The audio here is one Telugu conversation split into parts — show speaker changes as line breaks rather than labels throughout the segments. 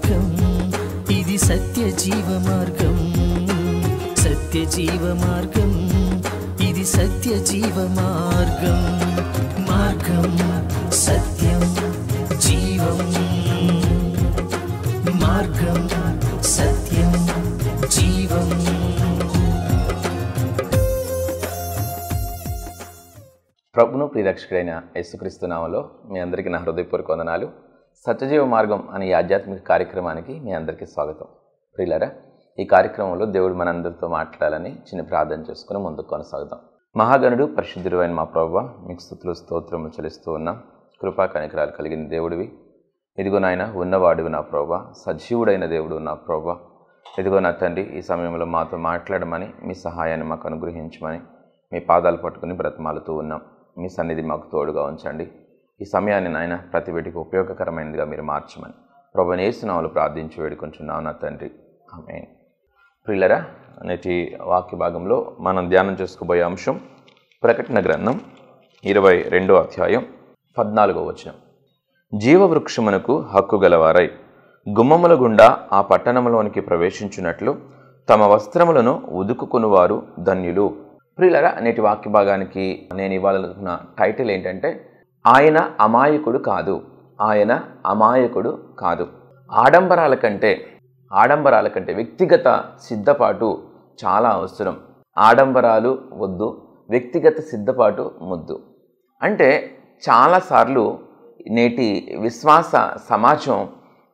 మార్గం, ఇది సత్య జీవ మార్గం. సత్య జీవ మార్గం, ఇది సత్య జీవ మార్గం. మార్గం సత్యం జీవం. మార్గం సత్యం జీవం.
ప్రభును ప్రియరక్షకుడైన యేసుక్రీస్తు నామములో మీ అందరికీ నా హృదయపూర్వక వందనాలు. సత్యజీవ మార్గం అనే ఈ ఆధ్యాత్మిక కార్యక్రమానికి మీ అందరికీ స్వాగతం. ప్రియులారా, ఈ కార్యక్రమంలో దేవుడు మనందరితో మాట్లాడాలని చిన్న ప్రార్థన చేసుకుని ముందుకు కొనసాగుతాం. మహాగణుడు పరిశుద్ధుడు అయిన మా ప్రభువా, మీకు స్తుతులు స్తోత్రములు చెల్లిస్తూ ఉన్నాం. కృపా కనికరాలు కలిగిన దేవుడివి, ఇదిగో నాయన ఉన్నవాడివి నా ప్రభువా, సజీవుడైన దేవుడు నా ప్రభువా. ఇదిగో నా తండ్రి, ఈ సమయంలో మాతో మాట్లాడమని, మీ సహాయాన్ని మాకు అనుగ్రహించమని మీ పాదాలు పట్టుకుని బ్రతమాలుతూ ఉన్నాం. మీ సన్నిధి మాకు తోడుగా ఉంచండి. ఈ సమయాన్ని నాయన ప్రతి వీటికి ఉపయోగకరమైనదిగా మీరు మార్చమని ప్రభువుని యేసు నామములో ప్రార్థించి వేడుకుంటున్నాను నా తండ్రి, ఆమేన్. ప్రియులారా, నేటి వాక్య భాగంలో మనం ధ్యానం చేసుకోబోయే అంశం ప్రకటన గ్రంథం 22వ అధ్యాయం 14వ వచనం. జీవవృక్షమునకు హక్కు గలవారై గుమ్మముల గుండా ఆ పట్టణంలోనికి ప్రవేశించున్నట్లు తమ వస్త్రములను ఉదుకుకొనువారు ధన్యులు. ప్రియులారా, నేటి వాక్య భాగానికి నేను ఇవ్వాలనుకున్న టైటిల్ ఏంటంటే, ఆయన అమాయకుడు కాదు. ఆయన అమాయకుడు కాదు. ఆడంబరాల కంటే వ్యక్తిగత సిద్ధపాటు చాలా అవసరం. ఆడంబరాలు వద్దు, వ్యక్తిగత సిద్ధపాటు ముద్దు. అంటే చాలాసార్లు నేటి విశ్వాస సమాజం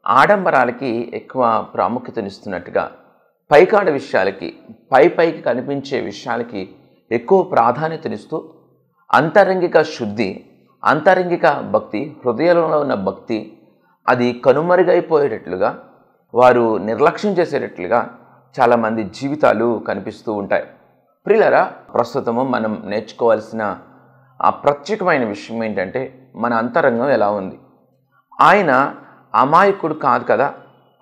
ఆడంబరాలకి ఎక్కువ ప్రాముఖ్యతనిస్తున్నట్టుగా, పైకాడ విషయాలకి, పైకి కనిపించే విషయాలకి ఎక్కువ ప్రాధాన్యతనిస్తూ అంతరంగిక శుద్ధి, అంతరంగిక భక్తి, హృదయంలో ఉన్న భక్తి అది కనుమరుగైపోయేటట్లుగా, వారు నిర్లక్ష్యం చేసేటట్లుగా చాలామంది జీవితాలు కనిపిస్తూ ఉంటాయి. ప్రియులారా, ప్రస్తుతము మనం నేర్చుకోవాల్సిన ఆ ప్రత్యేకమైన విషయం ఏంటంటే, మన అంతరంగం ఎలా ఉంది. ఆయన అమాయకుడు కాదు కదా.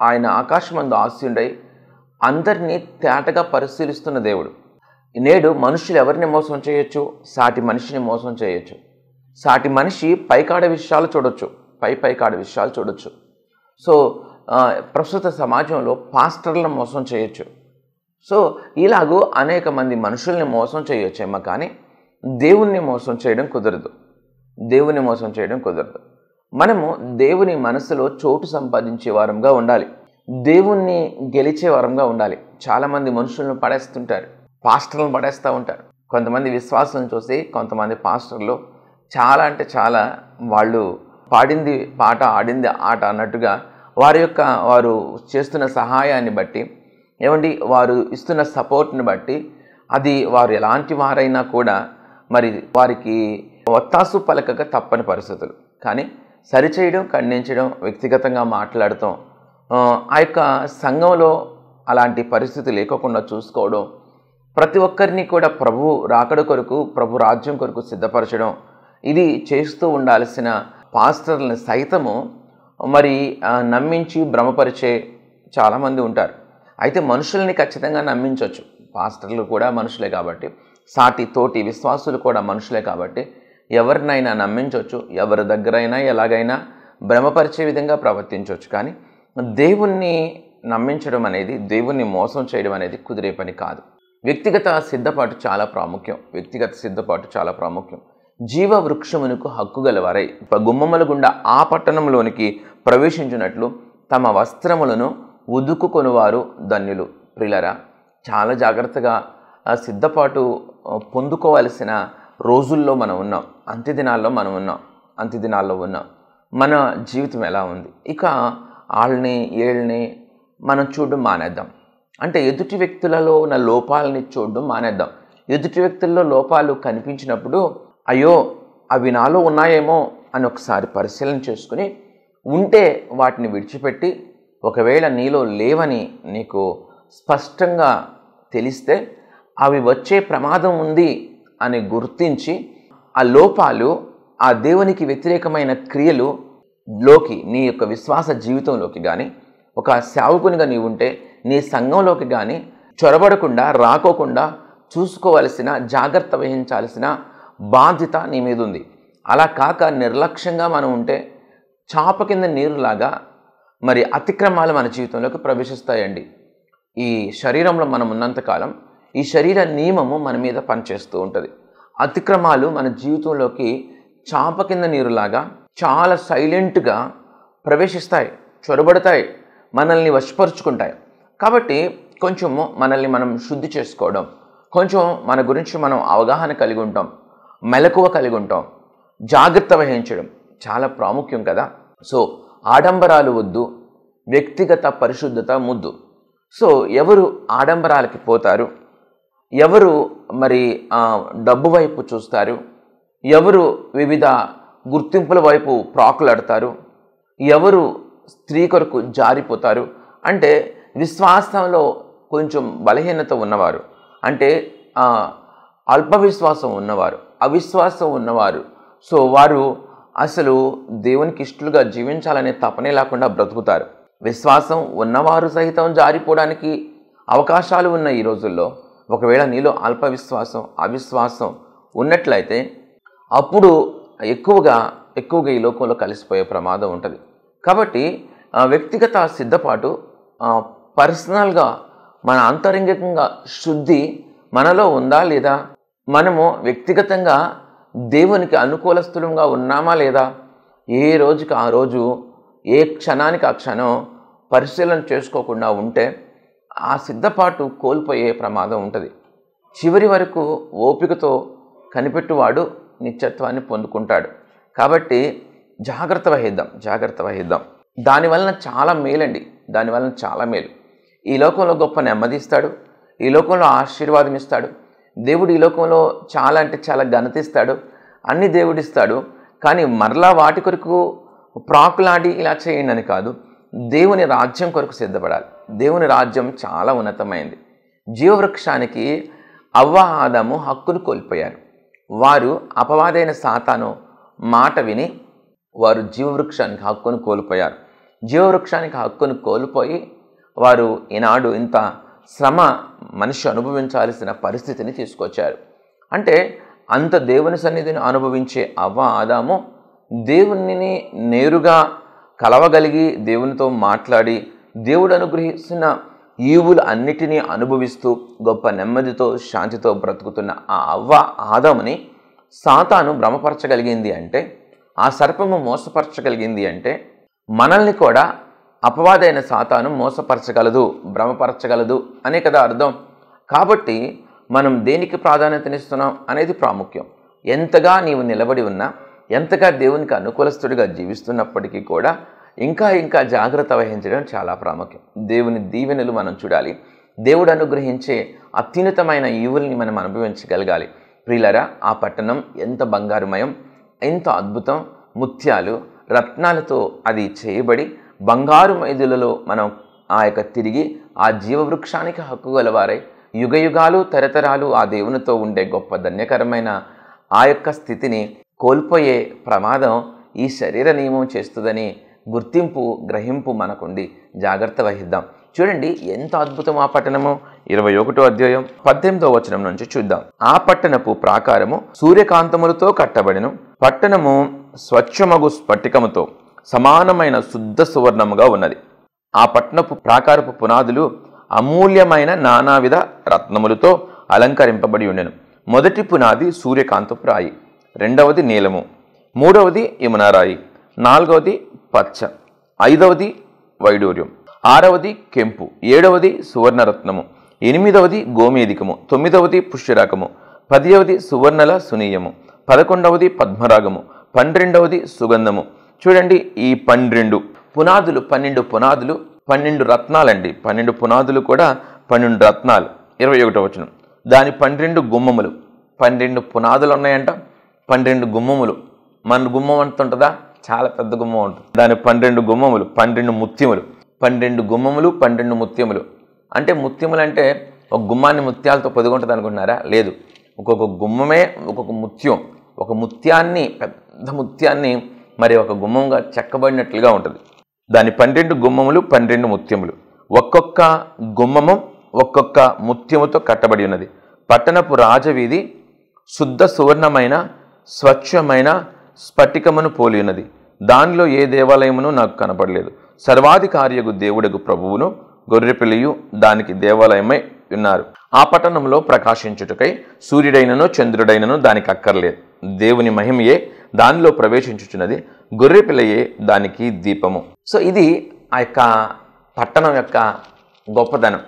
ఆయన ఆకాశమందు ఆసీనుడై అందరినీ తేటగా పరిశీలిస్తున్న దేవుడు. నేడు మనుషులు ఎవరిని మోసం చేయొచ్చు? సాటి మనిషిని మోసం చేయొచ్చు. సాటి మనిషి పైకాడ విషయాలు చూడొచ్చు, పైకాడ విషయాలు చూడొచ్చు. సో ప్రస్తుత సమాజంలో పాస్టర్లను మోసం చేయొచ్చు. సో ఇలాగూ అనేక మంది మనుషుల్ని మోసం చేయొచ్చేమో, కానీ దేవుణ్ణి మోసం చేయడం కుదరదు. దేవుని మోసం చేయడం కుదరదు. మనము దేవుని మనసులో చోటు సంపాదించే వారంగా ఉండాలి. దేవుణ్ణి గెలిచే వారంగా ఉండాలి. చాలామంది మనుషులను పడేస్తుంటారు, పాస్టర్లను పడేస్తూ ఉంటారు. కొంతమంది విశ్వాసాలను చూసి కొంతమంది పాస్టర్లు చాలా అంటే చాలా, వాళ్ళు పాడింది పాట ఆడింది ఆట అన్నట్టుగా వారు చేస్తున్న సహాయాన్ని బట్టి, ఏమండి, వారు ఇస్తున్న సపోర్ట్ని బట్టి, అది వారు ఎలాంటి వారైనా కూడా మరి వారికి ఒత్తాసు పలకక తప్పని పరిస్థితులు. కానీ సరిచేయడం, ఖండించడం, వ్యక్తిగతంగా మాట్లాడటం, ఆ యొక్క సంఘంలో అలాంటి పరిస్థితి లేకుండా చూసుకోవడం, ప్రతి ఒక్కరిని కూడా ప్రభు రాకడ కొరకు, ప్రభు రాజ్యం కొరకు సిద్ధపరచడం, ఇది చేస్తూ ఉండాల్సిన పాస్టర్లను సైతము మరి నమ్మించి భ్రమపరిచే చాలామంది ఉంటారు. అయితే మనుషుల్ని ఖచ్చితంగా నమ్మించవచ్చు. పాస్టర్లు కూడా మనుషులే కాబట్టి, సాటి తోటి విశ్వాసులు కూడా మనుషులే కాబట్టి ఎవరినైనా నమ్మించవచ్చు, ఎవరి దగ్గరైనా ఎలాగైనా భ్రమపరిచే విధంగా ప్రవర్తించవచ్చు. కానీ దేవుణ్ణి నమ్మించడం అనేది, దేవుణ్ణి మోసం చేయడం అనేది కుదిరే పని కాదు. వ్యక్తిగత సిద్ధపాటు చాలా ప్రాముఖ్యం. జీవ వృక్షమునకు హక్కు గలవారై గుమ్మముల గుండా ఆ పట్టణంలోనికి ప్రవేశించినట్లు తమ వస్త్రములను ఉదుకుకొనువారు ధన్యులు. ప్రియులారా, చాలా జాగ్రత్తగా సిద్ధపాటు పొందుకోవాల్సిన రోజుల్లో మనం ఉన్నాం. అంత్యదినాల్లో ఉన్నాం. మన జీవితం ఎలా ఉంది? ఇక ఏళ్ళని మనం చూడడం మానేద్దాం. అంటే ఎదుటి వ్యక్తులలో ఉన్న లోపాలని చూడడం మానేద్దాం. ఎదుటి వ్యక్తుల్లో లోపాలు కనిపించినప్పుడు, అయ్యో అవి నాలో ఉన్నాయేమో అని ఒకసారి పరిశీలన చేసుకుని, ఉంటే వాటిని విడిచిపెట్టి, ఒకవేళ నీలో లేవని నీకు స్పష్టంగా తెలిస్తే అవి వచ్చే ప్రమాదం ఉంది అని గుర్తించి, ఆ లోపాలు, ఆ దేవునికి వ్యతిరేకమైన క్రియలులోకి, నీ యొక్క విశ్వాస జీవితంలోకి కానీ, ఒక సేవకునిగా నీవు ఉంటే నీ సంఘంలోకి కానీ చొరబడకుండా, రాకోకుండా చూసుకోవలసిన, జాగ్రత్త వహించాల్సిన బాధ్యత నీ మీద ఉంది. అలా కాక నిర్లక్ష్యంగా మనం ఉంటే చాప కింద నీరులాగా మరి అతిక్రమాలు మన జీవితంలోకి ప్రవేశిస్తాయండి. ఈ శరీరంలో మనం ఉన్నంతకాలం ఈ శరీర నియమము మన మీద పనిచేస్తూ ఉంటుంది. అతిక్రమాలు మన జీవితంలోకి చాప కింద నీరులాగా చాలా సైలెంట్గా ప్రవేశిస్తాయి, చొరబడతాయి, మనల్ని వశపరుచుకుంటాయి. కాబట్టి కొంచెము మనల్ని మనం శుద్ధి చేసుకోవడం, కొంచెం మన గురించి మనం అవగాహన కలిగి ఉంటాం, మెలకువ కలిగి ఉంటాం, జాగ్రత్త వహించడం చాలా ప్రాముఖ్యం కదా. సో ఆడంబరాలు వద్దు, వ్యక్తిగత పరిశుద్ధత ముద్దు. సో ఎవరు ఆడంబరాలకి పోతారు, ఎవరు మరి డబ్బు వైపు చూస్తారు, ఎవరు వివిధ గుర్తింపుల వైపు ప్రాకులాడతారు, ఎవరు స్త్రీ కొరకు జారిపోతారు అంటే విశ్వాసంలో కొంచెం బలహీనత ఉన్నవారు, అంటే అల్ప విశ్వాసం ఉన్నవారు, అవిశ్వాసం ఉన్నవారు. సో వారు అసలు దేవునికి ఇష్టలుగా జీవించాలనే తపనే లేకుండా బ్రతుకుతారు. విశ్వాసం ఉన్నవారు సహితం జారిపోవడానికి అవకాశాలు ఉన్న ఈ రోజుల్లో ఒకవేళ నీలో అల్ప విశ్వాసం, అవిశ్వాసం ఉన్నట్లయితే అప్పుడు ఎక్కువగా ఈ లోకంలో కలిసిపోయే ప్రమాదం ఉంటుంది. కాబట్టి వ్యక్తిగత సిద్ధపాటు, పర్సనల్గా మన అంతరంగికంగా శుద్ధి మనలో ఉందా లేదా, మనము వ్యక్తిగతంగా దేవునికి అనుకూలస్థులంగా ఉన్నామా లేదా, ఏ రోజుకి ఆ రోజు, ఏ క్షణానికి ఆ క్షణం పరిశీలన చేసుకోకుండా ఉంటే ఆ సిద్ధపాటు కోల్పోయే ప్రమాదం ఉంటుంది. చివరి వరకు ఓపికతో కనిపెట్టువాడు నిత్యత్వాన్ని పొందుకుంటాడు. కాబట్టి జాగ్రత్త వహిద్దాం. దానివలన చాలా మేలండి, దానివలన చాలా మేలు. ఈ లోకంలో గొప్ప నెమ్మది ఇస్తాడు, ఈ లోకంలో ఆశీర్వాదం ఇస్తాడు, దేవుడు ఈ లోకంలో చాలా అంటే చాలా ఘనత ఇస్తాడు, అన్ని దేవుడిస్తాడు. కానీ మరలా వాటి కొరకు ప్రాకులాడి ఇలా చేయండి అని కాదు, దేవుని రాజ్యం కొరకు సిద్ధపడాలి. దేవుని రాజ్యం చాలా ఉన్నతమైంది. జీవవృక్షానికి అవ్వ ఆదాము హక్కును కోల్పోయారు. వారు అపవాదైన సాతాను మాట విని వారు జీవవృక్షానికి హక్కును కోల్పోయారు. జీవవృక్షానికి హక్కును కోల్పోయి వారు ఈనాడు ఇంత శ్రమ మనిషి అనుభవించాల్సిన పరిస్థితిని తీసుకొచ్చారు. అంటే అంత దేవుని సన్నిధిని అనుభవించే అవ్వ ఆదాము దేవునిని నేరుగా కలవగలిగి దేవునితో మాట్లాడి దేవుడు అనుగ్రహిస్తున్న ఈవులు అన్నిటినీ అనుభవిస్తూ గొప్ప నెమ్మదితో శాంతితో బ్రతుకుతున్న ఆ అవ్వ ఆదాముని సాతాను భ్రమపరచగలిగింది అంటే, ఆ సర్పము మోసపరచగలిగింది అంటే, మనల్ని కూడా అపవాదైన సాతాను మోసపరచగలదు, భ్రమపరచగలదు అనే కదా అర్థం. కాబట్టి మనం దేనికి ప్రాధాన్యతనిస్తున్నాం అనేది ప్రాముఖ్యం. ఎంతగా నీవు నిలబడి ఉన్నా, ఎంతగా దేవునికి అనుకూలస్తుడిగా జీవిస్తున్నప్పటికీ కూడా ఇంకా జాగ్రత్త వహించడం చాలా ప్రాముఖ్యం. దేవుని దీవెనలు మనం చూడాలి, దేవుడు అనుగ్రహించే అత్యున్నతమైన ఈవుల్ని మనం అనుభవించగలగాలి. ప్రియులారా, ఆ పట్టణం ఎంత బంగారుమయం, ఎంత అద్భుతం, ముత్యాలు రత్నాలతో అది చేయబడి బంగారు మైదులలో మనం తిరిగి ఆ జీవవృక్షానికి హక్కు గలవారై యుగయుగాలు తరతరాలు ఆ దేవునితో ఉండే గొప్ప ధన్యకరమైన ఆ యొక్క స్థితిని కోల్పోయే ప్రమాదం ఈ శరీర నియమం చేస్తుందని గుర్తింపు, గ్రహింపు మనకుండి జాగ్రత్త వహిద్దాం. చూడండి ఎంత అద్భుతం ఆ పట్టణము. 21వ అధ్యాయం 18వ వచనం నుంచి చూద్దాం. ఆ పట్టణపు ప్రాకారము సూర్యకాంతములతో కట్టబడిను, పట్టణము స్వచ్ఛమగు స్ఫటికముతో సమానమైన శుద్ధ సువర్ణముగా ఉన్నది. ఆ పట్టణపు ప్రాకారపు పునాదులు అమూల్యమైన నానావిధ రత్నములతో అలంకరింపబడి ఉండెను. మొదటి పునాది సూర్యకాంతపు రాయి, రెండవది నీలము, మూడవది యమునారాయి, నాలుగవది పచ్చ, ఐదవది వైడూర్యం, ఆరవది కెంపు, ఏడవది సువర్ణరత్నము, ఎనిమిదవది గోమేదికము, తొమ్మిదవది పుష్యరాకము, 10వది సువర్ణల సునీయము, 11వది పద్మరాగము, 12వది సుగంధము. చూడండి ఈ 12 పునాదులు, 12 పునాదులు, 12 రత్నాలండి. 12 పునాదులు కూడా 12 రత్నాలు. 21వ వచనం, దాని 12 గుమ్మములు. 12 పునాదులు ఉన్నాయంట, 12 గుమ్మములు. మన గుమ్మం అంత ఉంటుందా? చాలా పెద్ద గుమ్మం ఉంటుంది. దాని 12 గుమ్మములు, 12 ముత్యములు. 12 గుమ్మములు, 12 ముత్యములు. అంటే ముత్యములు అంటే ఒక గుమ్మాన్ని ముత్యాలతో పొదిగుంటుంది అనుకుంటున్నారా? లేదు, ఒక్కొక్క గుమ్మమే ఒక్కొక్క ముత్యం. ఒక ముత్యాన్ని, పెద్ద ముత్యాన్ని మరి ఒక గుమ్మంగా చెక్కబడినట్లుగా ఉంటుంది. దాని 12 గుమ్మములు, 12 ముత్యములు. ఒక్కొక్క గుమ్మము ఒక్కొక్క ముత్యముతో కట్టబడి ఉన్నది. పట్టణపు రాజవీధి శుద్ధ సువర్ణమైన స్వచ్ఛమైన స్ఫటికమును పోలి ఉన్నది. దానిలో ఏ దేవాలయమును నాకు కనపడలేదు. సర్వాధికారియగు దేవుడగు ప్రభువును గొర్రెపిల్లియు దానికి దేవాలయమై ఉన్నారు. ఆ పట్టణంలో ప్రకాశించుటకై సూర్యుడైనను చంద్రుడైనను దానికి అక్కర్లేదు. దేవుని మహిమయే దానిలో ప్రవేశించుచున్నది, గొర్రెపిల్లయే దానికి దీపము. సో ఇది ఆ యొక్క పట్టణం యొక్క గొప్పదనం.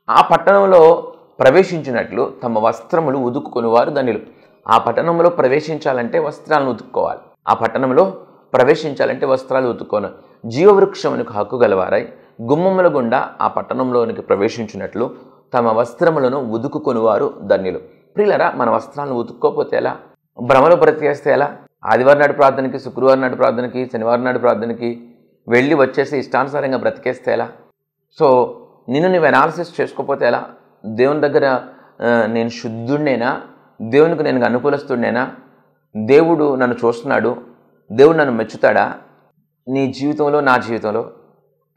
ఆ పట్టణంలో ప్రవేశించినట్లు తమ వస్త్రములు ఉతుక్కునేవారు ధన్యులు. ఆ పట్టణంలో ప్రవేశించాలంటే వస్త్రాలను ఉతుక్కోవాలి. ఆ పట్టణంలో ప్రవేశించాలంటే వస్త్రాలు ఉతుక్కోను. జీవవృక్షమునకు హక్కు గలవారై గుమ్మముల గుండా ఆ పట్టణంలోనికి ప్రవేశించినట్లు తమ వస్త్రములను ఉతుక్కునేవారు ధన్యులు. ప్రియులారా, మన వస్త్రాలను ఉతుక్కోపోతే ఎలా? భ్రమలో బ్రతికేస్తే ఎలా? ఆదివారం నాడు ప్రార్థనకి, శుక్రవారం నాడు ప్రార్థనకి, శనివారం నాడు ప్రార్థనకి వెళ్ళి వచ్చేసి ఇష్టానుసారంగా బ్రతికేస్తే ఎలా? సో నిన్ను నువ్వు అనాలిసిస్ చేసుకోకపోతే ఎలా? దేవుని దగ్గర నేను శుద్ధుడినేనా? దేవునికి నేను అనుకూలస్తుడినేనా? దేవుడు నన్ను చూస్తున్నాడు, దేవుడు నన్ను మెచ్చుతాడా? నీ జీవితంలో, నా జీవితంలో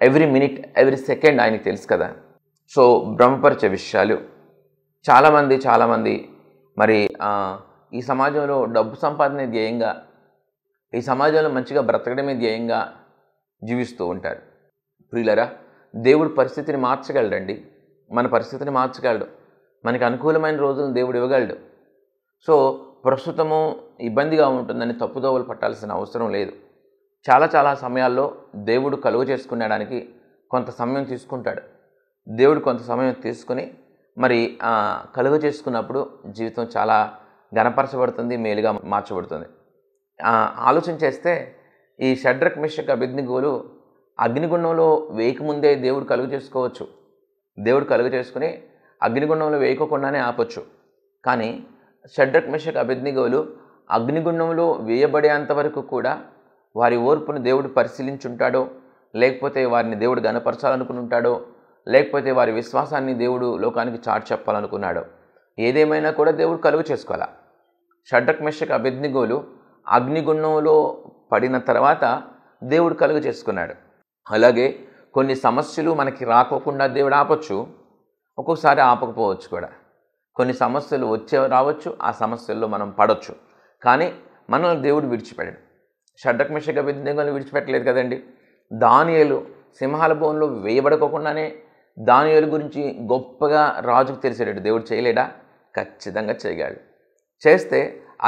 ఎవ్రీ మినిట్, ఎవ్రీ సెకండ్ ఆయనకి తెలుసు కదా. సో భ్రమపరిచే విషయాలు చాలామంది మరి ఈ సమాజంలో డబ్బు సంపాదనే ధ్యేయంగా, ఈ సమాజంలో మంచిగా బ్రతకడమే ధ్యేయంగా జీవిస్తూ ఉంటారు. ప్రియులరా, దేవుడు పరిస్థితిని మార్చగలడండి. మన పరిస్థితిని మార్చగలడు. మనకి అనుకూలమైన రోజులను దేవుడు ఇవ్వగలడు. సో ప్రస్తుతము ఇబ్బందిగా ఉంటుందని తప్పుదోవలు పట్టాల్సిన అవసరం లేదు. చాలా సమయాల్లో దేవుడు కలుగ చేసుకునేడానికి కొంత సమయం తీసుకుంటాడు. దేవుడు కొంత సమయం తీసుకుని మరి కలుగ చేసుకున్నప్పుడు జీవితం చాలా ఘనపరచబడుతుంది, మేలుగా మార్చబడుతుంది. ఆలోచన చేస్తే ఈ షడ్రక్, మెషక్, అబేద్నెగోలు అగ్నిగుండంలో వేయకముందే దేవుడు కలుగ చేసుకోవచ్చు. దేవుడు కలుగ చేసుకుని అగ్నిగుండంలో వేయకోకుండానే ఆపొచ్చు. కానీ షడ్రక్, మెషక్, అబేద్నెగోలు అగ్నిగుండంలో వేయబడేంత వరకు కూడా వారి ఓర్పును దేవుడు పరిశీలించుంటాడో, లేకపోతే వారిని దేవుడు ఘనపరచాలనుకుని ఉంటాడో, లేకపోతే వారి విశ్వాసాన్ని దేవుడు లోకానికి చాటి చెప్పాలనుకున్నాడో, ఏదేమైనా కూడా దేవుడు కలుగ చేసుకోవాలా. షడ్రక్, మెషక్, అబేద్నెగోలు అగ్నిగుండంలో పడిన తర్వాత దేవుడు కలుగ చేసుకున్నాడు. అలాగే కొన్ని సమస్యలు మనకి రాకోకుండా దేవుడు ఆపొచ్చు, ఒక్కొక్కసారి ఆపకపోవచ్చు కూడా. కొన్ని సమస్యలు రావచ్చు, ఆ సమస్యల్లో మనం పడవచ్చు. కానీ మనల్ని దేవుడు విడిచిపెట్టాడు. షడ్రక్, మెషక్, అబేద్నెగోలను విడిచిపెట్టలేదు కదండి. దానియేలు సింహాల బోన్లో వేయబడకోకుండానే దానియేలు గురించి గొప్పగా రాజుకు తెలిసేటట్టు దేవుడు చేయలేడా? ఖచ్చితంగా చేయగలడు. చేస్తే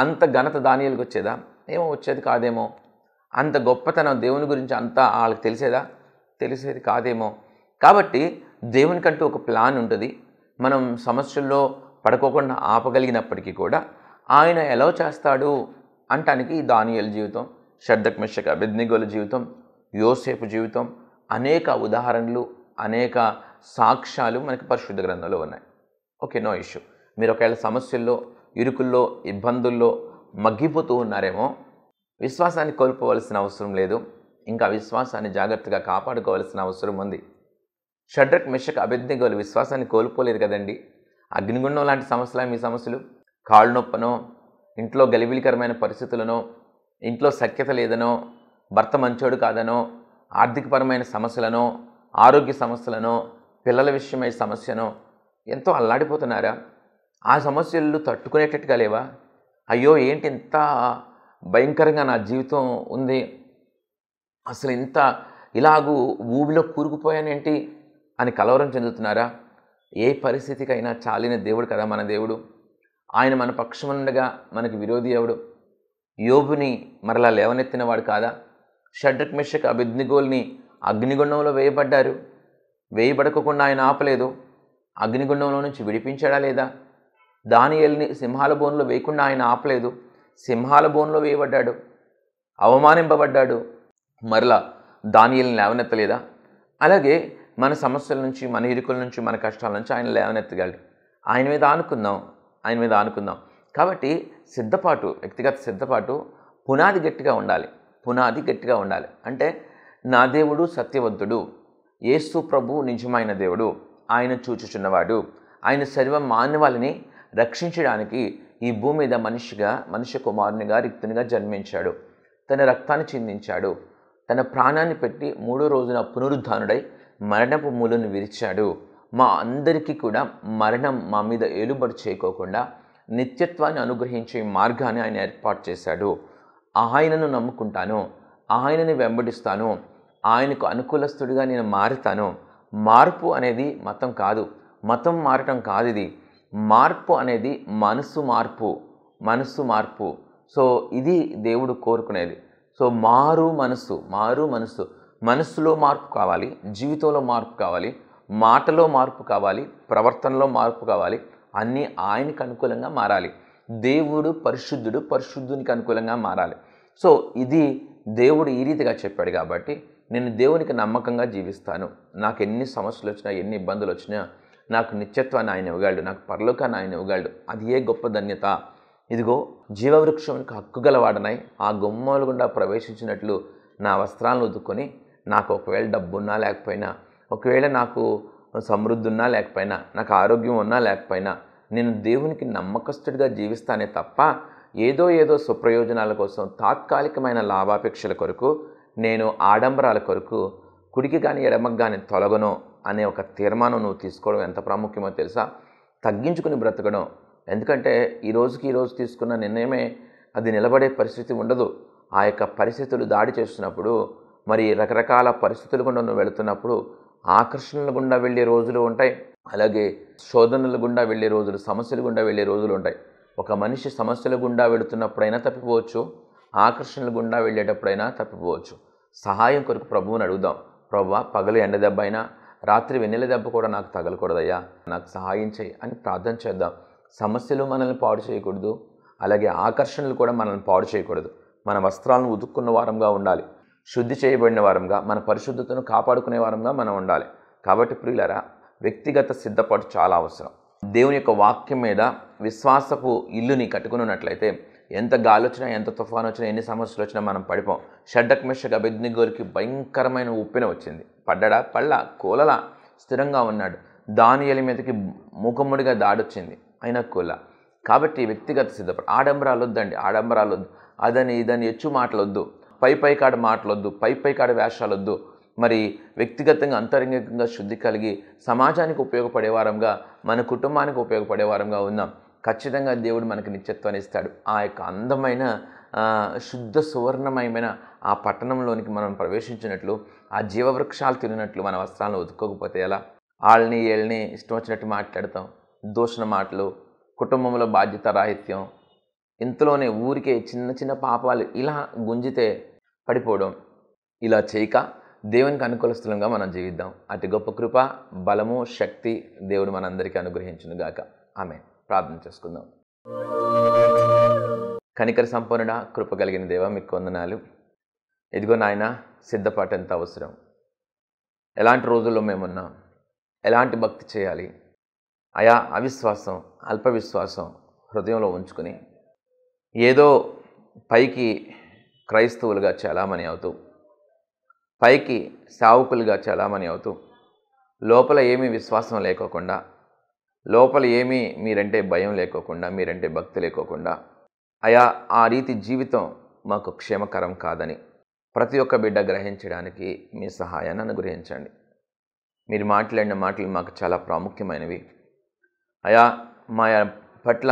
అంత ఘనత దానియేలుకి వచ్చేదా? ఏమో వచ్చేది కాదేమో. అంత గొప్పతనం దేవుని గురించి అంతా వాళ్ళకి తెలిసేది కాదేమో. కాబట్టి దేవునికంటూ ఒక ప్లాన్ ఉంటుంది. మనం సమస్యల్లో పడుకోకుండా ఆపగలిగినప్పటికీ కూడా ఆయన ఎలా చేస్తాడు అంటానికి దానియేలు జీవితం, షడ్రక్, మెషక్, అబేద్నెగోల జీవితం, యోసేపు జీవితం, అనేక ఉదాహరణలు, అనేక సాక్ష్యాలు మనకి పరిశుద్ధ గ్రంథంలో ఉన్నాయి. Okay, no issue. మీరు ఒకవేళ సమస్యల్లో, ఇరుకుల్లో, ఇబ్బందుల్లో మగ్గిపోతూ ఉన్నారేమో, విశ్వాసాన్ని కోల్పోవలసిన అవసరం లేదు. ఇంకా విశ్వాసాన్ని జాగ్రత్తగా కాపాడుకోవాల్సిన అవసరం ఉంది. షడ్రక్, మెషక్, అబేద్నెగోలు విశ్వాసాన్ని కోల్పోలేదు కదండి. అగ్నిగుండం లాంటి సమస్యలు, మీ సమస్యలు కాళ్ళు నొప్పనో, ఇంట్లో గలిబిలికరమైన పరిస్థితులనో, ఇంట్లో సఖ్యత లేదనో, భర్త మంచోడు కాదనో, ఆర్థికపరమైన సమస్యలనో, ఆరోగ్య సమస్యలనో, పిల్లల విషయమై సమస్యనో ఎంతో అల్లాడిపోతున్నారా? ఆ సమస్యలు తట్టుకునేటట్టుగా లేవా? అయ్యో ఏంటి ఇంత భయంకరంగా నా జీవితం ఉంది, అసలు ఇంత ఇలాగూ ఊబిలో కూరుకుపోయానేంటి అని కలవరం చెందుతున్నారా? ఏ పరిస్థితికైనా చాలిన దేవుడు కదా మన దేవుడు. ఆయన మన పక్షముండగా మనకి విరోధి ఎవడు? యోబుని మరలా లేవనెత్తినవాడు కాదా? షడ్రక్, మెషక్, అబేద్నెగోల్ని అగ్నిగుండంలో వేయబడకుండా ఆయన ఆపలేదు. అగ్నిగుండంలో నుంచి విడిపించాడా లేదా? దానియేలుని సింహాల బోన్లో వేయకుండా ఆయన ఆపలేదు. సింహాల బోన్లో వేయబడ్డాడు, అవమానింపబడ్డాడు, మరలా దానియేలుని లేవనెత్తలేదా? అలాగే మన సమస్యల నుంచి, మన ఇరుకుల నుంచి, మన కష్టాల నుంచి ఆయన లేవనెత్తగలడు. ఆయన మీద ఆనుకుందాం. కాబట్టి సిద్ధపాటు, వ్యక్తిగత సిద్ధపాటు, పునాది గట్టిగా ఉండాలి. అంటే నా దేవుడు సత్యవంతుడు, యేసు ప్రభు నిజమైన దేవుడు, ఆయన చూచుచున్నవాడు, ఆయన సర్వ మానవాళిని రక్షించడానికి ఈ భూమి మీద మనుష్య కుమారునిగా, రిక్తునిగా జన్మించాడు. తన రక్తాన్ని చిందించాడు, తన ప్రాణాన్ని పెట్టి 3వ రోజున పునరుద్ధానుడై మరణపు మూలను విరిచాడు. మా అందరికీ కూడా మరణం మా మీద ఏలుబడి చేయకోకుండా నిత్యత్వాన్ని అనుగ్రహించే మార్గాన్ని ఆయన ఏర్పాటు చేశాడు. ఆయనను నమ్ముకుంటాను, ఆయనని వెంబడిస్తాను, ఆయనకు అనుకూలస్తుడిగా నేను మారుతాను. మార్పు అనేది మతం కాదు, మతం మారటం కాదు. ఇది మార్పు అనేది మనసు మార్పు. సో ఇది దేవుడు కోరుకునేది. సో మారు మనసు, మనస్సులో మార్పు కావాలి, జీవితంలో మార్పు కావాలి, మాటలో మార్పు కావాలి, ప్రవర్తనలో మార్పు కావాలి. అన్నీ ఆయనకు అనుకూలంగా మారాలి. దేవుడు పరిశుద్ధుడు, పరిశుద్ధునికి అనుకూలంగా మారాలి. సో ఇది దేవుడు ఈ రీతిగా చెప్పాడు కాబట్టి నేను దేవునికి నమ్మకంగా జీవిస్తాను. నాకు ఎన్ని సమస్యలు వచ్చినా, ఎన్ని ఇబ్బందులు వచ్చినా నాకు నిత్యత్వాన్ని ఆయన ఇవ్వగలడు, నాకు పరలోకాన్ని ఆయన ఇవ్వగలడు. అది ఏ గొప్ప ధన్యత. ఇదిగో జీవవృక్షంకి హక్కు గలవాడనై ఆ గుమ్మాల గుండా ప్రవేశించినట్లు నా వస్త్రాలను ఉతుక్కొని, నాకు ఒకవేళ డబ్బు ఉన్నా లేకపోయినా, ఒకవేళ నాకు సమృద్ధి ఉన్నా లేకపోయినా, నాకు ఆరోగ్యం ఉన్నా లేకపోయినా, నేను దేవునికి నమ్మకస్తుడిగా జీవిస్తానే తప్ప ఏదో స్వప్రయోజనాల కోసం, తాత్కాలికమైన లాభాపేక్షల కొరకు, నేను ఆడంబరాల కొరకు కుడికి కానీ ఎడమకు కానీ తొలగను అనే ఒక తీర్మానం నువ్వు తీసుకోవడం ఎంత ప్రాముఖ్యమో తెలుసా? తగ్గించుకుని బ్రతకడం. ఎందుకంటే ఈ రోజు తీసుకున్న నిర్ణయమే అది నిలబడే పరిస్థితి ఉండదు. ఆ యొక్క పరిస్థితులు దాడి చేస్తున్నప్పుడు, మరి రకరకాల పరిస్థితులు గుండా నువ్వు వెళుతున్నప్పుడు ఆకర్షణల గుండా వెళ్ళే రోజులు ఉంటాయి, అలాగే శోధనల గుండా వెళ్ళే రోజులు, సమస్యల గుండా వెళ్ళే రోజులు ఉంటాయి. ఒక మనిషి సమస్యల గుండా వెళుతున్నప్పుడైనా తప్పిపోవచ్చు, ఆకర్షణల గుండా వెళ్ళేటప్పుడైనా తప్పిపోవచ్చు. సహాయం కొరకు ప్రభువుని అడుగుదాం. ప్రభువా, పగలు ఎండ దెబ్బ అయినా, రాత్రి వెన్నెల దెబ్బ కూడా నాకు తగలకూడదయ్యా, నాకు సహాయం చేయి అని ప్రార్థన చేద్దాం. సమస్యలు మనల్ని పాడు చేయకూడదు, అలాగే ఆకర్షణలు కూడా మనల్ని పాడు చేయకూడదు. మన వస్త్రాలను ఉతుక్కున్న వారంగా ఉండాలి, శుద్ధి చేయబడిన వారంగా, మన పరిశుద్ధతను కాపాడుకునే వారంగా మనం ఉండాలి. కాబట్టి ప్రియులారా, వ్యక్తిగత సిద్ధపాటు చాలా అవసరం. దేవుని యొక్క వాక్యం మీద విశ్వాసపు ఇల్లుని కట్టుకున్నట్లయితే ఎంత గాలి వచ్చినా, ఎంత తుఫాను వచ్చినా, ఎన్ని సమస్యలు వచ్చినా మనం పడిపోం. షడ్రక్ మెషక్ అబేద్నెగోకి భయంకరమైన ఉప్పెన వచ్చింది. పడ్డా పళ్ళ కూలలా స్థిరంగా ఉన్నాడు. దానియేలు మీదకి మూకమ్ముడిగా దాడొచ్చింది, అయినా కూల. కాబట్టి వ్యక్తిగత సిద్ధపాటు. ఆడంబరాలు వద్దండి, ఆడంబరాలు వద్దు, అదని ఇదని ఎచ్చు మాటలొద్దు, పైకాడ మాటలొద్దు, పైకాడ వేషాలొద్దు. మరి వ్యక్తిగతంగా అంతరంగికంగా శుద్ధి కలిగి సమాజానికి ఉపయోగపడే వారంగా, మన కుటుంబానికి ఉపయోగపడే వారంగా ఉందాం. ఖచ్చితంగా దేవుడు మనకు నిత్యత్వాన్ని ఇస్తాడు. ఆ యొక్క అందమైన శుద్ధ సువర్ణమయమైన ఆ పట్టణంలోనికి మనం ప్రవేశించినట్లు, ఆ జీవవృక్షాలు తిరిగినట్లు మన వస్త్రాలను ఉతుక్కోకపోతే ఎలా? వాళ్ళని వీళ్ళని ఇష్టం వచ్చినట్టు మాట్లాడతాం, దూషణ మాటలు, కుటుంబంలో బాధ్యత రాహిత్యం, ఇంతలోనే ఊరికే చిన్న పాపాలు ఇలా గుంజితే పడిపోవడం. ఇలా చేయక దేవునికి అనుకూలస్థలంగా మనం జీవిద్దాం. అతి గొప్ప కృప, బలము, శక్తి దేవుడు మనందరికీ అనుగ్రహించును గాక. ఆమేన్. ప్రార్థన చేసుకుందాం. కనికర సంపన్నుడ, కృప కలిగిన దేవా, మీకు వందనాలు. ఇదిగో నాయన, సిద్ధపాటు ఎంత అవసరం. ఎలాంటి రోజుల్లో మేమున్నాం, ఎలాంటి భక్తి చేయాలి, అయా అవిశ్వాసం, అల్ప విశ్వాసం హృదయంలో ఉంచుకుని ఏదో పైకి క్రైస్తవులుగా చాలామణి అవుతూ, పైకి సేవకులుగా చాలామణి అవుతూ, లోపల ఏమీ విశ్వాసం లేకోకుండా, లోపల ఏమీ మీరంటే భయం లేకోకుండా, మీరంటే భక్తి లేకోకుండా, అయా ఆ రీతి జీవితం మాకు క్షేమకరం కాదని ప్రతి ఒక్క బిడ్డ గ్రహించడానికి మీ సహాయాన్ని అనుగ్రహించండి. మీరు మాట్లాడిన మాటలు మాకు చాలా ప్రాముఖ్యమైనవి. అయా మా పట్ల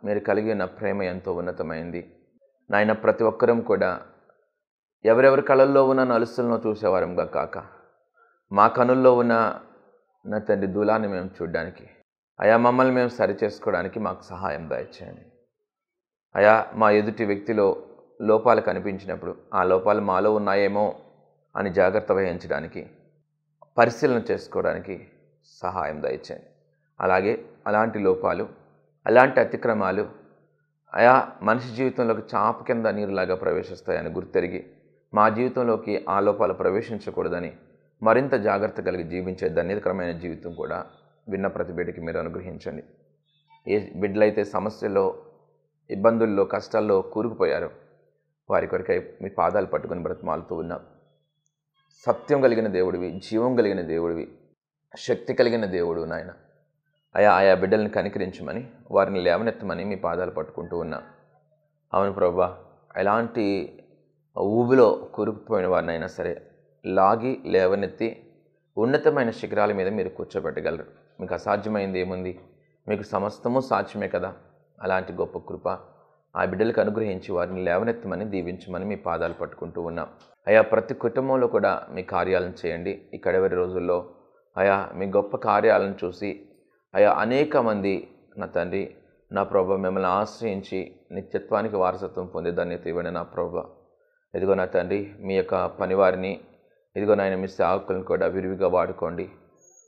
మీరు కలిగి ఉన్న ప్రేమ ఎంతో ఉన్నతమైంది నాయన. ప్రతి ఒక్కరం కూడా ఎవరెవరి కళల్లో ఉన్న నలుసులను చూసేవారంగా కాక, మా కనుల్లో ఉన్న నా తండ్రి దూలాన్ని మేము చూడడానికి, అయా మమ్మల్ని మేము సరిచేసుకోవడానికి మాకు సహాయం దయచేయండి. అయా మా ఎదుటి వ్యక్తిలో లోపాలు కనిపించినప్పుడు ఆ లోపాలు మాలో ఉన్నాయేమో అని జాగ్రత్త వహించడానికి, పరిశీలన చేసుకోవడానికి సహాయం దయచేయండి. అలాగే అలాంటి లోపాలు, అలాంటి అతిక్రమాలు అయా మనిషి జీవితంలోకి చాప కింద నీరులాగా ప్రవేశిస్తాయని గుర్తెరిగి మా జీవితంలోకి ఆ లోపాలు ప్రవేశించకూడదని మరింత జాగ్రత్త కలిగి జీవించే ధన్యకరమైన జీవితం కూడా విన్న ప్రతి బిడ్డకి మీరు అనుగ్రహించండి. ఏ బిడ్డలైతే సమస్యల్లో, ఇబ్బందుల్లో, కష్టాల్లో కూరుకుపోయారో వారి కొరకై మీ పాదాలు పట్టుకుని బ్రతిమాలుతూ ఉన్నాం. సత్యం కలిగిన దేవుడివి, జీవం కలిగిన దేవుడివి, శక్తి కలిగిన దేవుడు నాయన. ఆయా బిడ్డల్ని కనికరించమని, వారిని లేవనెత్తమని మీ పాదాలు పట్టుకుంటూ ఉన్నాం. అవును ప్రభువా, ఎలాంటి ఊబిలో కూరుకుపోయిన వారినైనా సరే లాగి లేవనెత్తి ఉన్నతమైన శిఖరాల మీద మీరు కూర్చోబెట్టగలరు. మీకు అసాధ్యమైంది ఏముంది? మీకు సమస్తము సాధ్యమే కదా. అలాంటి గొప్ప కృప ఆ బిడ్డలకు అనుగ్రహించి వారిని లేవనెత్తమని దీవించమని మీ పాదాలు పట్టుకుంటూ ఉన్నాం. అయా, ప్రతి కుటుంబంలో కూడా మీ కార్యాలను చేయండి. ఈ కడవరి రోజుల్లో అయా మీ గొప్ప కార్యాలను చూసి అయా అనేక మంది నా తండ్రి నా ప్రభ మిమ్మల్ని ఆశ్రయించి నిత్యత్వానికి వారసత్వం పొందే ధన్యత ఇవ్వండి నా ప్రభ. ఇదిగో నా తండ్రి మీ యొక్క పనివారిని ఇదిగో నాయన మీ సేవకులను కూడా విరివిగా వాడుకోండి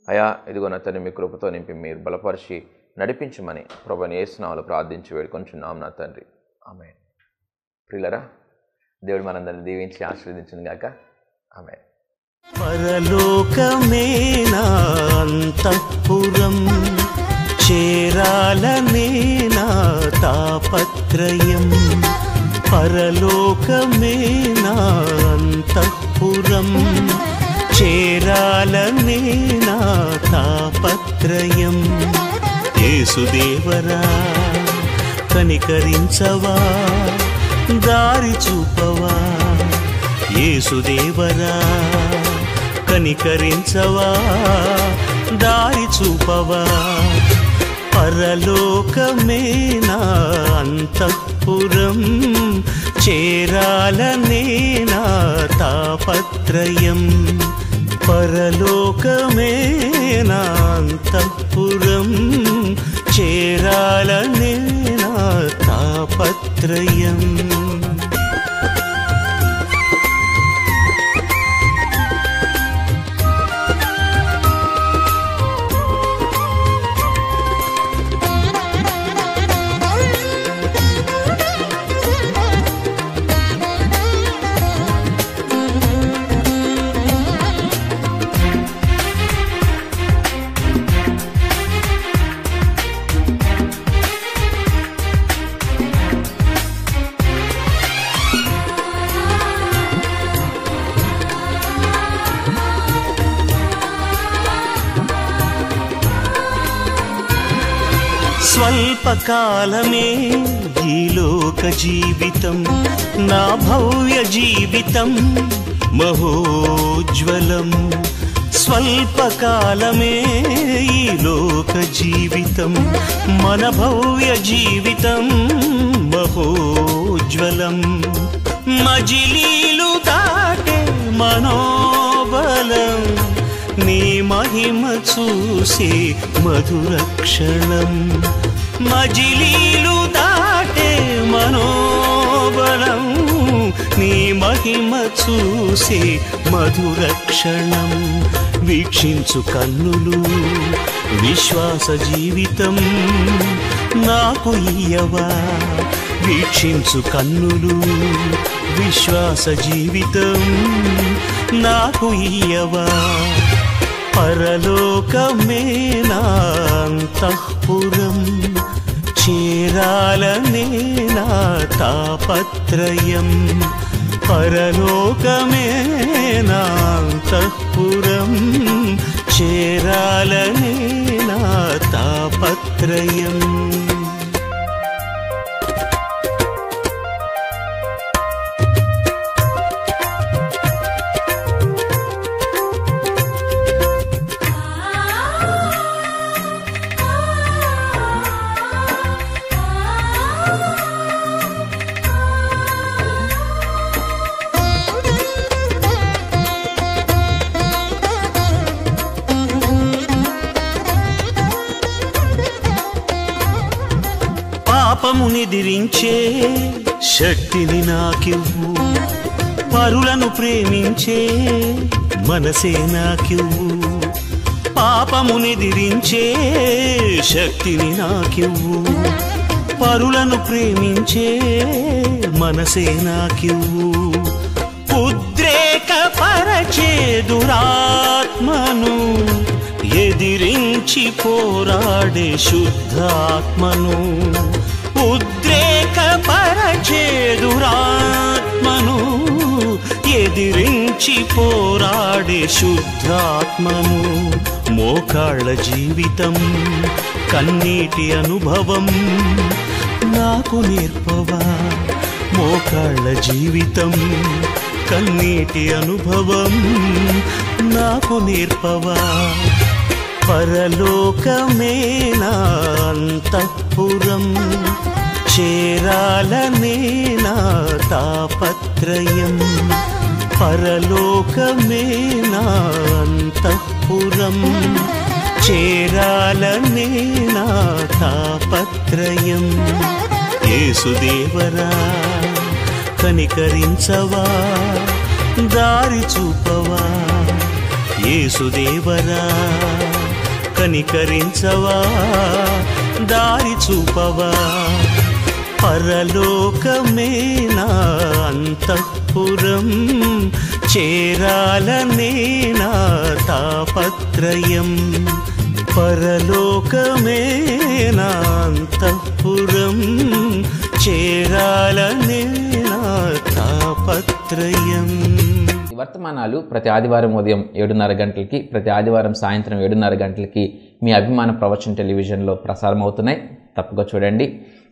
అయా. ఇదిగో నా తండ్రి మీ కృపతో నింపి మీరు బలపరిచి నడిపించమని ప్రభుని యేసు నామములో ప్రార్థించి వేడుకొంచున్నాం నా తండ్రి. ఆమేన్. ప్రియులారా, దేవుడు మనందరిని దీవించి ఆశీర్వదించును గాక. ఆమేన్.
పరలోకమే నా అంతఃపురం, చేరాలనే నా తాపత్రయం. పరలోకమే నా అంతఃపురం, చేరాలనే నా తాపత్రయం. యేసుదేవరా కనికరించవా, దారి చూపవా. యేసుదేవరా కనికరించవా, దారి చూపవా. పరలోకమే నా అంతఃపురం, చేరాలనే నా తాపత్రయం. పరలోకమే నా అంతఃపురం, చేరాలనే నా తాపత్రయం. స్వల్పకాలమే ఈ లోక జీవితం, నా భవ్య జీవితం మహోజ్వలం. స్వల్పకాలమే ఈ లోక జీవితం, మన భవ్య జీవితం మహోజ్వలం. మజిలీలు దాటే మనోబలం, నీ మహిమ చూసే మధుర క్షణం. మజిలీలు దాటే మనోబలం, నీ మహిమ చూసే మధుర క్షణం. వీక్షించు కన్నులు విశ్వాస జీవితం నాకు ఇయ్యవా. వీక్షించు కన్నులు విశ్వాస జీవితం నాకు ఇయ్యవా. పరలోకమే నా అంతఃపురం, చేరాలనే నా తాపత్రయం. పరలోకమే నా అంతఃపురం, చేరాలనే నా తాపత్రయం. పాపమునిదిరించే శక్తిని నాకివ్వు, పరులను ప్రేమించే మనసే నాకివ్వు. పాపమునిదిరించే శక్తిని నాకివ్వు, పరులను ప్రేమించే మనసే నాకివ్వు. ఉద్రేకపరచే దురాత్మను ఎదిరించి పోరాడే శుద్ధాత్మను. ఉద్రేకపరచే దురాత్మను ఎదిరించి పోరాడే శుద్ధాత్మను. మోకాళ్ళ జీవితం కన్నీటి అనుభవం నాకు నేర్పవా. మోకాళ్ళ జీవితం కన్నీటి అనుభవం నాకు నేర్పవా. పరలోకమే నా అంతఃపురం, చేరాలనే నా తాపత్రయం, పరలోకమే నా అంతఃపురం. చేరాలనే నా తాపత్రయం. యేసుదేవరా కనికరించవా, దారి చూపవా. యేసుదేవరా కనికరించవా, దారి చూపవా. పరలోకమే నా అంతఃపురం, చేరాలనే నా తాపత్రయం. పరలోకమే నా అంతఃపురం, చేరాలనే నా తాపత్రయం.
ఈ వర్తమానాలు ప్రతి ఆదివారం ఉదయం 7:30 గంటలకి, ప్రతి ఆదివారం సాయంత్రం 7:30 గంటలకి మీ అభిమాన ప్రవచన్ టెలివిజన్లో ప్రసారం అవుతున్నాయి. తప్పగా చూడండి.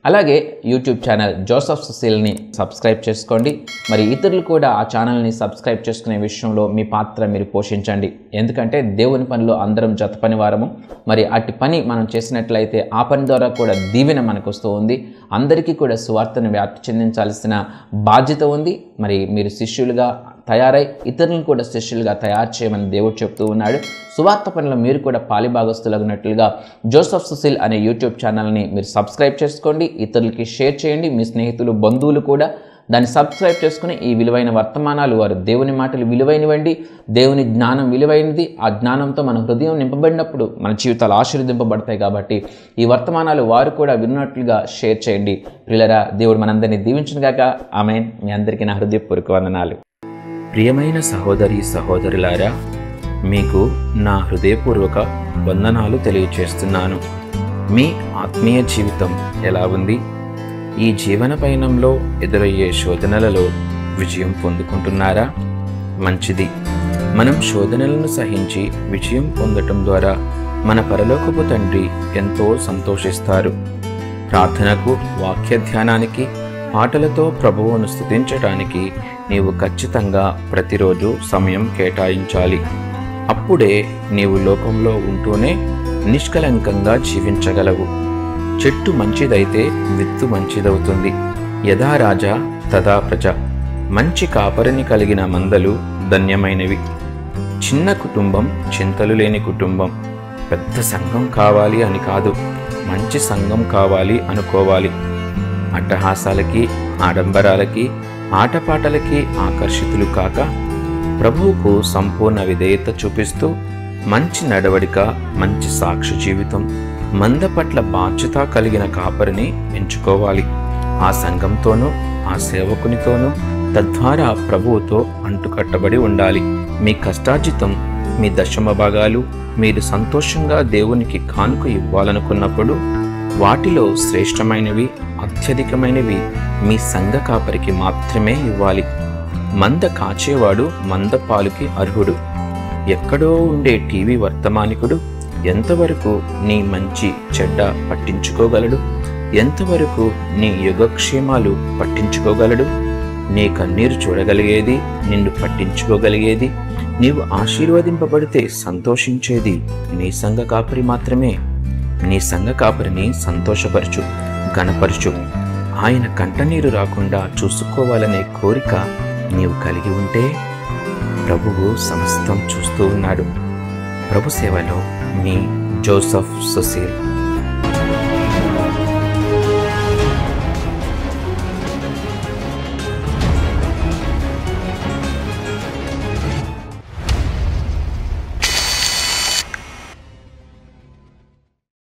అలాగే యూట్యూబ్ ఛానల్ జోసఫ్ సుశీల్ని సబ్స్క్రైబ్ చేసుకోండి. మరి ఇతరులు కూడా ఆ ఛానల్ని సబ్స్క్రైబ్ చేసుకునే విషయంలో మీ పాత్ర మీరు పోషించండి. ఎందుకంటే దేవుని పనిలో అందరం జత పని వారము. మరి అట్టి పని మనం చేసినట్లయితే ఆ పని ద్వారా కూడా దీవెన మనకు వస్తూ ఉంది. అందరికీ కూడా సువార్తను వ్యాప్తి చెందించాల్సిన బాధ్యత ఉంది. మరి మీరు శిష్యులుగా తయారై ఇతరులను కూడా శిష్యులుగా తయారు చేయమని దేవుడు చెప్తూ ఉన్నాడు. సువార్త పనిలో మీరు కూడా పాలిభాగస్తులగినట్లుగా జోసఫ్ సుశీల్ అనే యూట్యూబ్ ఛానల్ని మీరు సబ్స్క్రైబ్ చేసుకోండి. ఇతరులకి షేర్ చేయండి. మీ స్నేహితులు, బంధువులు కూడా దాన్ని సబ్స్క్రైబ్ చేసుకుని ఈ విలువైన వర్తమానాలు, వారు దేవుని మాటలు విలువైనవండి, దేవుని జ్ఞానం విలువైనది. ఆ జ్ఞానంతో మన హృదయం నింపబడినప్పుడు మన జీవితాలు ఆశీర్వదింపబడతాయి. కాబట్టి ఈ వర్తమానాలు వారు కూడా విన్నట్లుగా షేర్ చేయండి. ప్రియులారా, దేవుడు మనందరినీ దీవించునుగాక. ఆమేన్. మీ అందరికీ నా హృదయపూర్వక వందనాలు.
ప్రియమైన సహోదరి సహోదరులారా, మీకు నా హృదయపూర్వక వందనాలు తెలియచేస్తున్నాను. మీ ఆత్మీయ జీవితం ఎలా ఉంది? ఈ జీవన పయనంలో ఎదురయ్యే శోధనలలో విజయం పొందుకుంటున్నారా? మంచిది. మనం శోధనలను సహించి విజయం పొందటం ద్వారా మన పరలోకపు తండ్రి ఎంతో సంతోషిస్తారు. ప్రార్థనకు, వాక్య ధ్యానానికి, పాటలతో ప్రభువును స్తుతించడానికి నీవు ఖచ్చితంగా ప్రతిరోజు సమయం కేటాయించాలి. అప్పుడే నీవు లోకంలో ఉంటూనే నిష్కలంకంగా జీవించగలవు. చెట్టు మంచిదైతే విత్తు మంచిదవుతుంది. యథా రాజా తదా ప్రజ. మంచి కాపరిని కలిగిన మందలు ధన్యమైనవి. చిన్న కుటుంబం చింతలు లేని కుటుంబం. పెద్ద సంఘం కావాలి అని కాదు, మంచి సంఘం కావాలి అనుకోవాలి. అట్టహాసాలకి, ఆడంబరాలకి, ఆటపాటలకి ఆకర్షితులు కాక ప్రభువుకు సంపూర్ణ విధేయత చూపిస్తూ మంచి నడవడిక, మంచి సాక్షి జీవితం, మంద పట్ల బాధ్యత కలిగిన కాపరిని ఎంచుకోవాలి. ఆ సంఘంతోనూ ఆ సేవకునితోనూ తద్వారా ప్రభువుతో అంటుకట్టబడి ఉండాలి. మీ కష్టార్జితం, మీ దశమ భాగాలు మీరు సంతోషంగా దేవునికి కానుక ఇవ్వాలనుకున్నప్పుడు వాటిలో శ్రేష్టమైనవి, అత్యధికమైనవి మీ సంఘ కాపరికి మాత్రమే ఇవ్వాలి. మంద కాచేవాడు మంద పాలుకి అర్హుడు. ఎక్కడో ఉండే టీవీ వర్తమానికుడు ఎంతవరకు నీ మంచి చెడ్డ పట్టించుకోగలడు? ఎంతవరకు నీ యుగక్షేమాలు పట్టించుకోగలడు? నీ కన్నీరు చూడగలిగేది, నిన్ను పట్టించుకోగలిగేది, నీవు ఆశీర్వదింపబడితే సంతోషించేది నీ సంఘ కాపరి మాత్రమే. నీ సంఘ కాపరిని సంతోషపరచు, ఘనపరచు. ఆయన కంటనీరు రాకుండా చూసుకోవాలనే కోరిక నీవు కలిగి ఉంటే ప్రభువు సమస్తం చూస్తూ ఉన్నాడు. ప్రభు సేవలో మీ జోసఫ్ సుశీల్.